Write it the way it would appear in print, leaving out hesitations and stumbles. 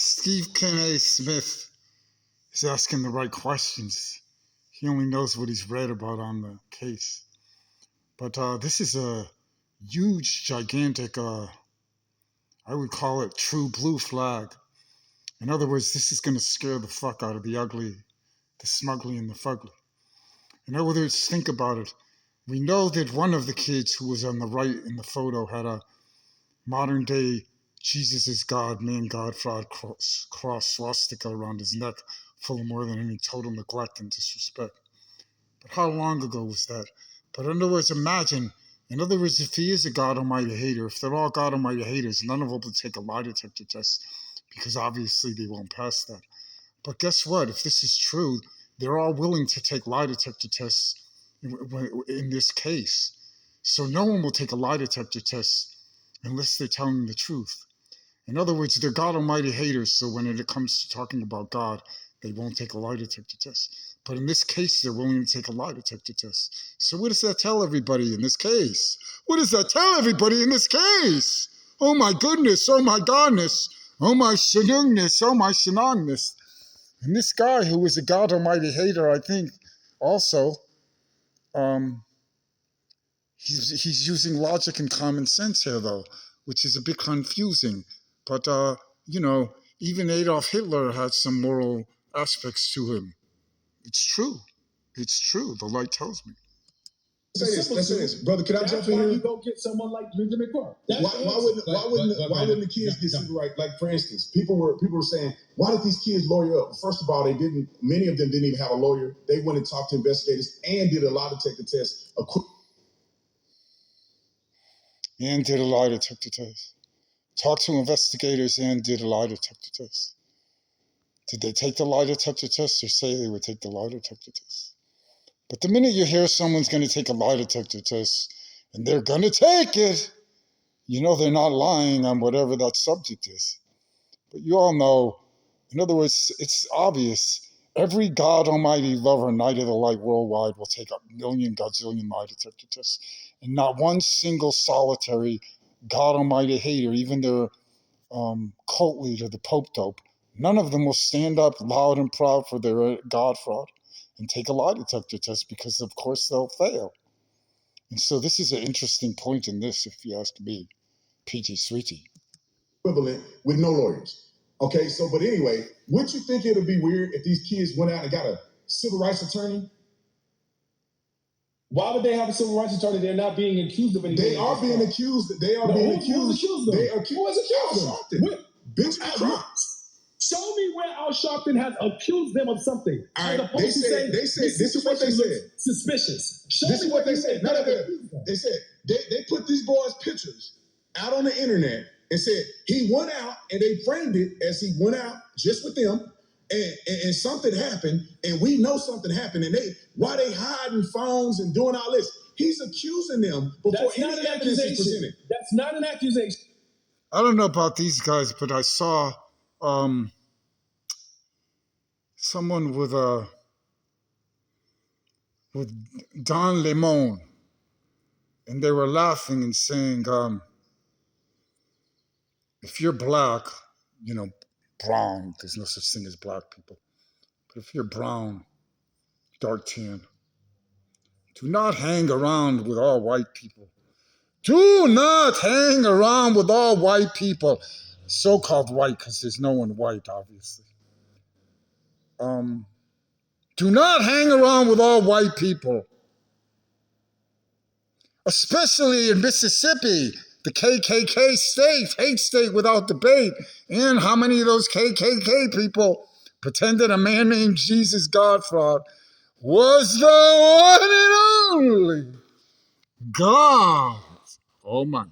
Steve K. Smith is asking the right questions. He only knows what he's read about on the case. But this is a huge, gigantic, I would call it true blue flag. In other words, this is going to scare the fuck out of the ugly, the smugly, and the fugly. In other words, think about it. We know that one of the kids who was on the right in the photo had a modern day Jesus is God, man, God, fraud, cross swastika around his neck, full of more than any total neglect and disrespect. But how long ago was that? But in other words, imagine, in other words, if he is a God Almighty hater, if they're all God Almighty haters, none of them will take a lie detector test because obviously they won't pass that. But guess what? If this is true, they're all willing to take lie detector tests in this case. So no one will take a lie detector test unless they're telling the truth. In other words, they're God Almighty haters, so when it comes to talking about God, they won't take a lie detector test. But in this case, they're willing to take a lie detector test. So what does that tell everybody in this case? What does that tell everybody in this case? Oh my goodness, oh my godness, oh my shenungness, oh my shenangness. And this guy who is a God Almighty hater, I think, also, he's using logic and common sense here, though, which is a bit confusing. But, even Adolf Hitler had some moral aspects to him. It's true. It's true. The light tells me. Let's say this. Brother, can I jump in here? Why you go get someone like Benjamin Clark? Why wouldn't the kids get super right? Like, for instance, people were saying, why did these kids lawyer up? First of all, many of them didn't even have a lawyer. They went and talked to investigators and did a lie detector test. And did a lie detector test. Talked to investigators and did a lie detector test. Did they take the lie detector test or say they would take the lie detector test? But the minute you hear someone's going to take a lie detector test and they're going to take it, you know they're not lying on whatever that subject is. But you all know, in other words, it's obvious. Every God Almighty lover, Knight of the Light worldwide will take a million, godzillion lie detector tests. And not one single solitary God Almighty hater, even their cult leader, the Pope Dope, none of them will stand up loud and proud for their God fraud and take a lie detector test because, of course, they'll fail. And so this is an interesting point in this, if you ask me, PG Sweetie. Equivalent with no lawyers. Okay, but anyway, wouldn't you think it would be weird if these kids went out and got a civil rights attorney? Why would they have a civil rights attorney? They're not being accused of anything. They are being accused. They are being accused. They are accused. Who has accused them? Benjamin Clark. Show me where Al Sharpton has accused them of something. All right, they said this is what they said. Suspicious. This is what they said. No. They said they put these boys' pictures out on the internet and said he went out, and they framed it as he went out just with them, and something happened, and we know something happened, and why they hiding phones and doing all this? He's accusing them before any evidence is presented. That's not an accusation. I don't know about these guys, but I saw someone with Don Lemon, and they were laughing and saying, if you're black, brown, there's no such thing as black people. But if you're brown, dark tan, do not hang around with all white people. Do not hang around with all white people. So-called white, because there's no one white, obviously. Do not hang around with all white people. Especially in Mississippi, the KKK state, hate state without debate. And how many of those KKK people pretended a man named Jesus God fraud was the one and only God Almighty.